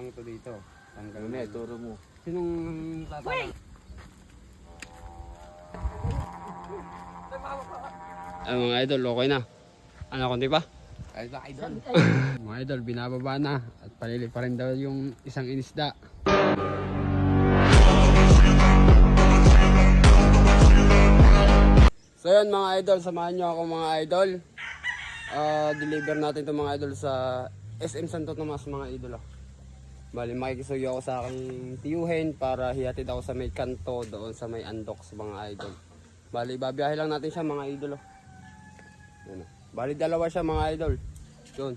lang to dito. Tanggal Ano na. na, turo mo. Sinong tatay? Mga idol, okay na. Ano kung di ba? Ay, ba, idol? Mga idol, binababa na. At palili pa rin daw yung isang inisda. So yun mga idol, samahan nyo ako mga idol. Deliver natin itong mga idol sa SM Santo Tomas mga idol. Bali makikisuyo ako sa aking tiyuhin para hihatid ako sa may kanto doon sa may Andox mga idol. Bali babiyahe lang natin siya mga idol. Yun. Bali dalawa siya mga idol. Yun.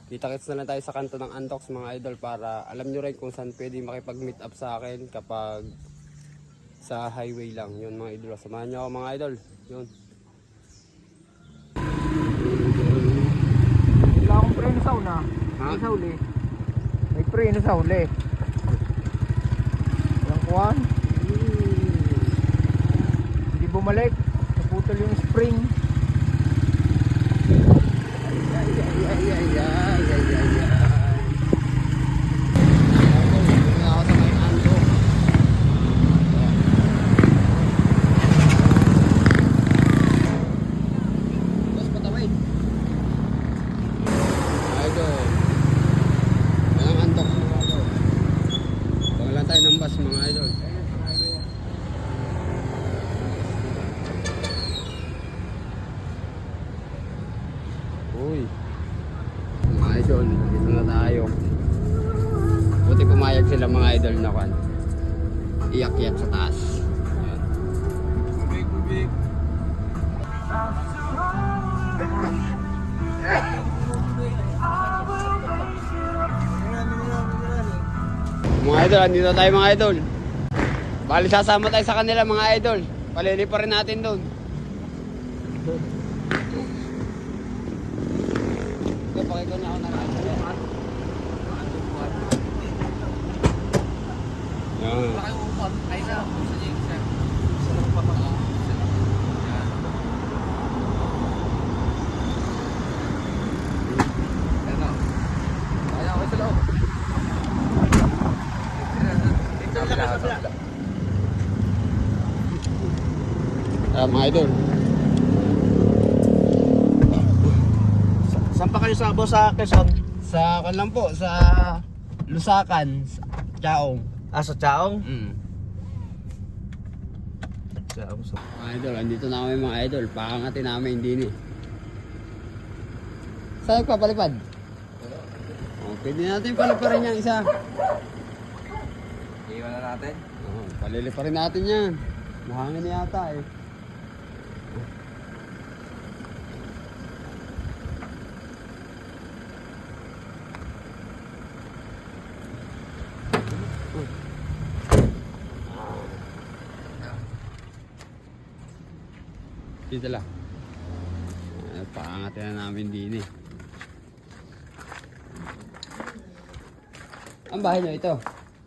Kita-kits na lang tayo sa kanto ng Andox mga idol para alam nyo rin kung saan pwede makipag-meet up sa akin kapag sa highway lang. Yun mga idol. Samahan nyo ako mga idol. Yun. Wala akong preno sa una. Ha? Sa uli. May preno sa uli. Walang kuhan. Hindi bumalik. Naputol yung spring. Mga idol. Uy. Mga idol, dito na tayo. Buti pumayag sila mga idol na kan. Iyakyat sa taas. Bubig. Mga idol, andito tayo mga idol. Bali sasama tayo sa kanila mga idol. Palili pa rin natin doon. Pakita niya ako na yan. Ay na, sa James. Mga idol. Saan pa kayo sa boss sa Quezon? Sa kan lang po, sa Lusakan, sa Chaong. Sa Chaong? Mga idol, andito na kami mga idol. Pakangatin namin din eh. Saan nagpapalipad? Oh, pwede natin paliparin yung isa. Iwan na natin. Oh, palili pa rin natin yan. Mahangin yata eh. Dito lang. Paangatin na namin din eh. Ang bahay nyo ito?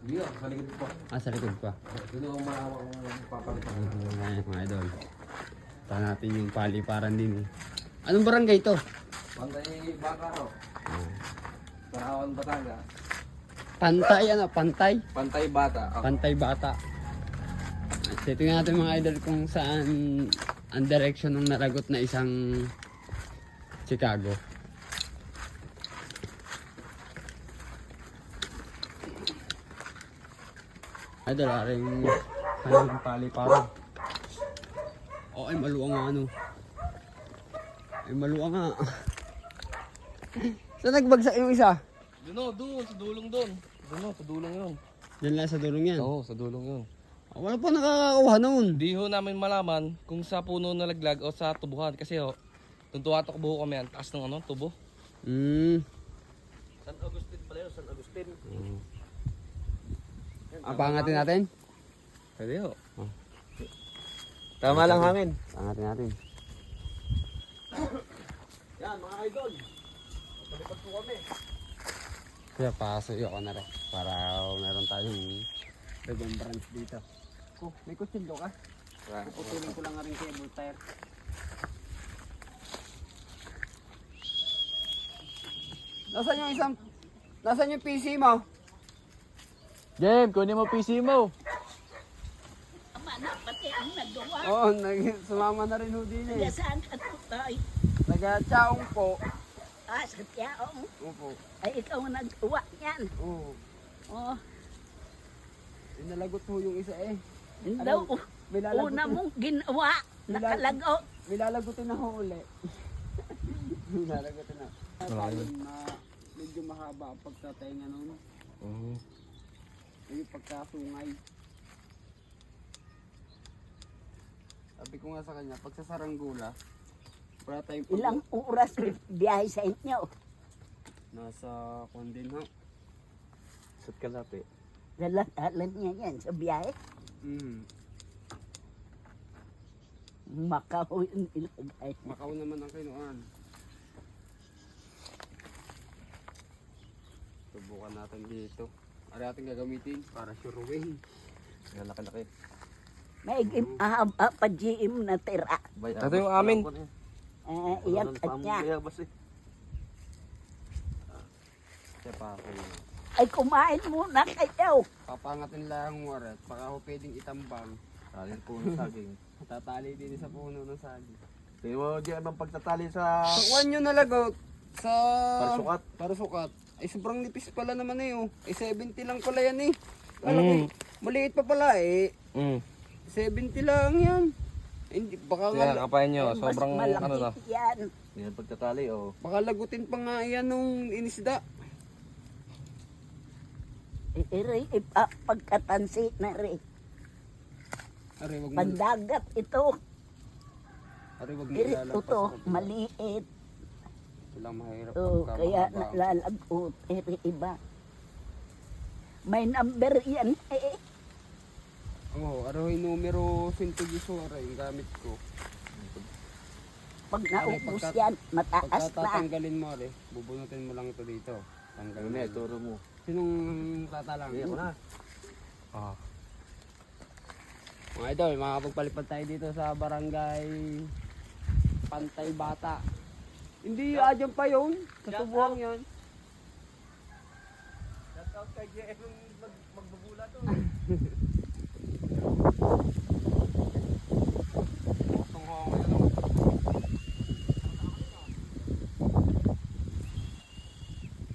Hindi sa likod po. Sa likod pa. Doon yung malawak ng papalitan. Ayan mga idol. Ito natin yung paliparan din eh. Anong barangay ito? Pantay baka ho. Parawan Batanga. Pantay ano? Pantay? Pantay bata. Pantay Bata. At tingnan natin mga idol kung saan ang direction ng naragot na isang Chicago. Idol, aring kanyang paliparan. Oh, ay maluwang nga ano. Ay maluwang nga. Saan nagbagsak yung isa? Doon, sa dulong doon. Doon, sa dulong yun. Diyan lang sa dulong yan. Oo, sa dulong yun. Wala pa nakakakuha noon. Di ho namin malaman kung sa puno nalaglag o sa tubuhan. Kasi ho, tuntuhatok buho kami ang taas ng tubo. San Agustin pala yun, San Agustin. Ang pangatin natin? Pwede ho. Tama lang hangin. Pangatin natin. Yan mga idol. Palipad po kami. Kaya pasuyo ko na rin. Para meron tayong remembrance dito. Oh, may kutsilyo ka? Puputulin ko lang nga rin cable tire. Nasaan yung PC mo? Jem, kunin mo PC mo. Ama na, pati ang nagawa. Oo, sumama na rin ho din eh. Saan ka tutay? Taga-chaong po. Ah, sa tiyaong. Opo. Ay, ikaw ang nagawa niyan. Oo. Oh, Inalagot ho yung isa eh. daw, May lalagot, una mong ginawa. Nakalago. may lalagutin na ho uli. May lalagutin na. Tayo na medyo mahaba ang pagkatainga nun. Yung pagkasungay. Sabi ko nga sa kanya, pag sa Saranggula, para tayong Ilang oras biyahe sa inyo. nasa kondin ho. Sat kalapi. Dalan niya yan sa biyahe. Makaw yung ilagay. Macau naman ang kinuan. Subukan natin dito. Ari ating gagamitin para suruin. Ang laki-laki. May ahaba pa GM na tira. Ito yung amin. Iyak at niya. Siya pa ako yun. Ay, kumain muna kayo. Papangatin lang mo rin. Baka ako pwedeng itambang. Talin po ng saging. Tatali din sa puno ng sagi. Tingnan mo, Jem, ang pagtatali sa Pakuan nyo nalagot sa... parsukat. Para sukat. Ay sobrang nipis pala naman eh oh. Ay 70 lang pala yan eh. Alam ko, maliit pa pala eh. 70 lang yan. Hindi, baka Kaya nga, kapain nyo, Mas sobrang malaki ano na. yan. Yan pagtatali, oh. baka lagutin pa nga yan nung inisda. Iri, pagkatansi na rin. Ari, wag mo, Pandagat ito. ari, wag mo Iri, ilalagpas ito, sa kabila. maliit. Silang mahirap Oh, pagka kaya mahaba. nalalagot. Iri, iba. May number yan eh. Oo, aroy numero 118 aray, yung gamit ko. Pag naubos pagka- yan, mataas na. Pagkatatanggalin mo aray, bubunutin mo lang ito dito. Tanggal Ano mo. na, turo mo. Sinong tatalang? Hindi ako na. Mga idol, makakapagpalipad tayo dito sa barangay Pantay Bata. Hindi, adyan pa yun. Sa tubuhang yan. Shout out kay Jem, magbubula to. Bukong ko ngayon.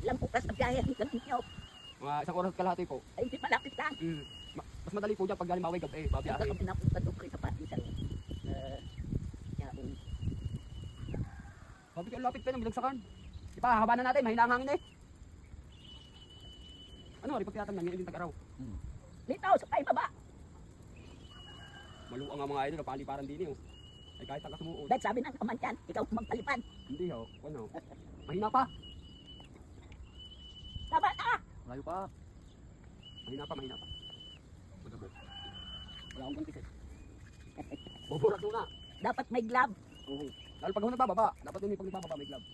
Ilang oras na biyahe ang ganun nyo. Mga isang oras at kalahati po. Ay, hindi malapit lang. Mas madali po dyan pag galing maway gabi. Ito Babiyahe. kami napunta doon kay kapatisan. Yaong. Babi ka lapit pa ng bilagsakan. Di pa, haba na natin. Mahina ang hangin eh. Ano, rin pagtiyatan yan. Yan din tag-araw. Litaw, sa kayo baba. Maluang ang mga idol. Paliparan din eh. Oh. Ay kahit ang kasumuod. Dahil sabi ng kaman yan, ikaw magpalipad. Hindi ho. Ano. Mahina pa. Tama na! Layo pa. Mahina pa, mahina pa. Magabi. Wala akong gantis eh. Buburat muna. Dapat may glove. Oo. Lalo pag nagbababa, dapat din pag nagbababa may glove.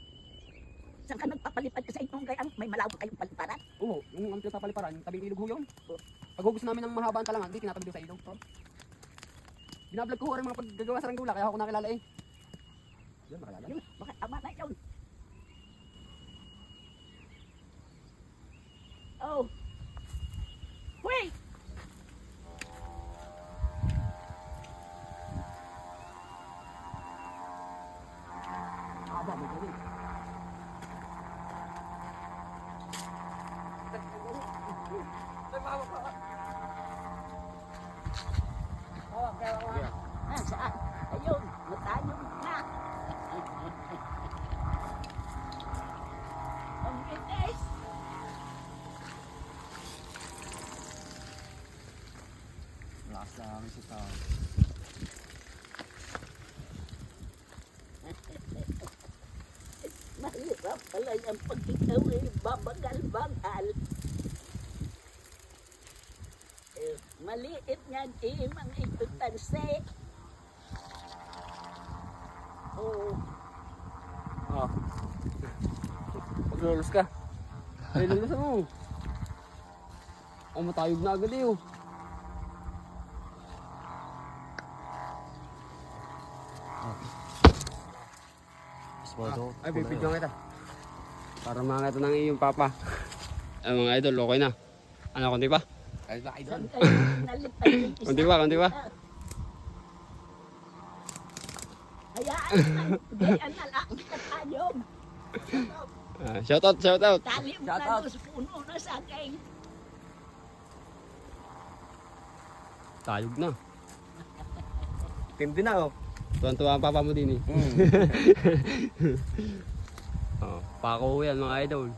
Saan ka nagpapalipad kasi itong kayang may malawak kayong paliparan? Oo, yung ang pinapaliparan, yung tabing ilog ho yun. Pag hugos namin ng mahaba ang talangan, hindi tinatabi doon sa ilog. Binablog ko ho rin mga paggagawa sa ranggula, kaya ako nakilala eh. Yan, makalala. Yun, baka tama na yun. Oh. Wait! Haba, may gawin. Oh, kaya saan? Ayun, matayong na. Ang bilis. Lasa kami sa tao. Mahirap pala yung pag ikaw ay babagal-bagal. Maliit nga imang ito tanse. Oh, Ah. Paglulos ka. Ay, lulos mo. Oh, matayog na agad eh oh. Ay, bibidyo kita. Para makita ng iyong papa. Ay, mga idol, okay na. Ano, kundi pa? Kahit na idol. Saan kayo nalipad yung isa? Kunti pa, kunti pa. Hayaan na. Gayaan na lang sa tayo. Shout out, shout out. Tali mo na doon sa puno na saging. Tayog na. Tindi na oh. Tuwan-tuwa ang papa mo din eh. Oh, pako yan mga idol.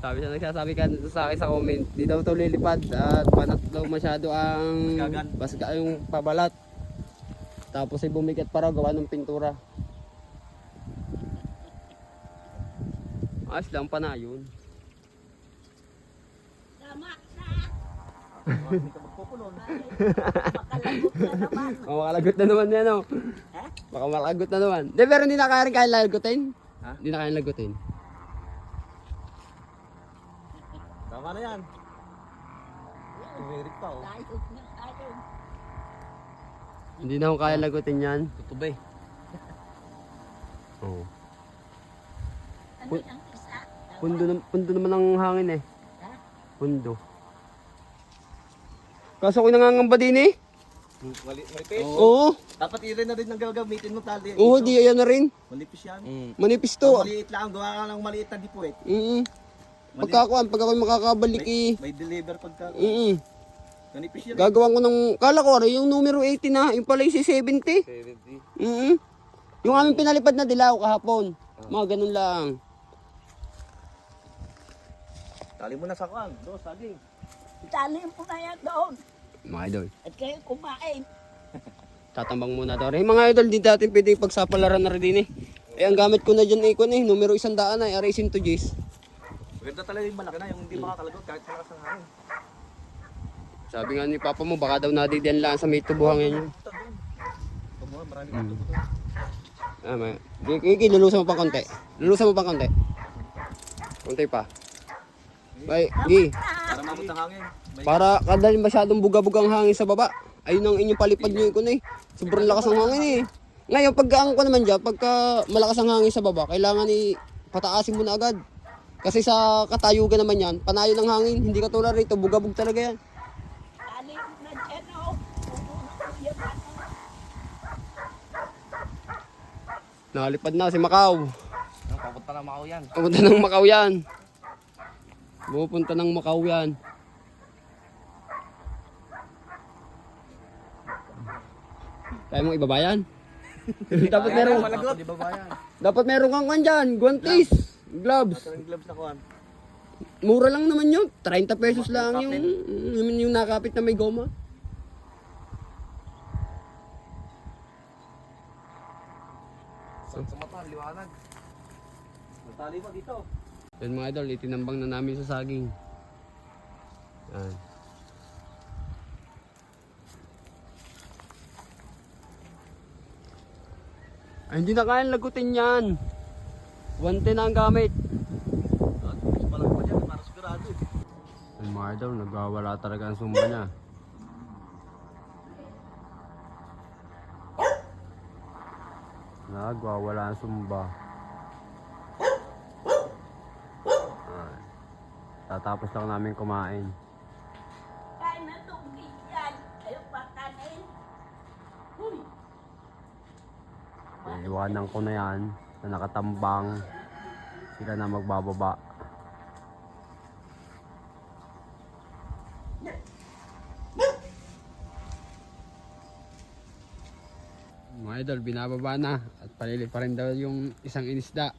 Nagsasabi ka sa akin sa comment, di daw ito lilipad at panat daw masyado ang basga yung pabalat. Tapos ay bumikit pa raw gawa ng pintura. Ayos lang pa na yun. Tama na. Hindi ka magpupulon. Makalagot na naman. Baka makalagot na naman yan oh. Ha? Baka makalagot na naman. Di pero hindi na kaya rin kaya lagutin. Ha? Hindi na kaya lagutin. Tama na yan. Tumirik pa oh. Layot na tayo. Hindi na ako kaya lagutin yan. Tutubay. Oh. Ano yung isa? Pundo naman ang hangin eh. Ha? Pundo. Kaso ko nangangamba din eh. Malipis. Oo. Dapat irin na rin ang gagamitin mo tali. Oo, di ayan na rin. Malipis yan. Manipis Oh. to. Maliit lang. Gawa ka ng maliit na dipuit. Pagka ako makakabalik eh. May deliver pagka. Manipis yan. Gagawan ko ng, kala ko yung numero 80 na, yung pala yung 70. 70. Yung aming pinalipad na dilaw kahapon. Mga ganun lang. Tali mo na sa kuwan. Do, saging. Tali mo na yan doon. Mga idol. At kayo kumain. Tatambang muna to. Eh, mga idol, di dati pwede pagsapalaran na rin din eh. Eh, ang gamit ko na dyan eh, numero 100 na, Racing to G's. Maganda talaga yung malaki na. Yung hindi makakalagot kahit sa lakas ng hangin. Sabi nga ni Papa mo, baka daw nadidiyan lang sa may tubuhangin yun. Ito mo, marami ka tubo doon. Kiki, lulusan mo pang konti. Lulusan mo pang konti. Konti pa. Bay, Gi. Para mabot ang hangin. Para kadali masyadong buga-bugang hangin sa baba. Ayun ang inyong palipad nyo ko na eh. Sobrang lakas ng hangin eh. Ngayon, pagka ko naman dyan, pagka malakas ang hangin sa baba, kailangan pataasin mo na agad. Kasi sa katayugan naman yan, panayo ng hangin. Hindi katulad rito, bugabog talaga yan. Tali mo na dyan oh. Yung ano. Nakalipad na si Macau. Papunta na Macau yan. Pupunta ng Macau yan. Pupunta ng Macau yan. Kaya mong ibabayan? dapat meron dapat meron kang kan dyan, guantes, gloves. Yung gloves na kuwan. Mura lang naman yun. 30 pesos lang yung nakapit na may goma. Sa mata, liwanag. Tali mo dito. Yan mga idol, itinambang na namin sa saging. Yan. Ay, hindi na kaya lagutin yan. 110 na ang gamit. Mas malaki pa dyan. Para sigurado eh. Yan mga idol, nagwawala talaga ang sumba niya. Nagwawala ang sumba. Ay. Tatapos lang namin kumain. Kain na tubig yan. Kayo pa kanin. Huy. Iwanan ko na yan na nakatambang. Sila na magbababa. Mga idol, binababa na at palili pa rin daw yung isang inisda.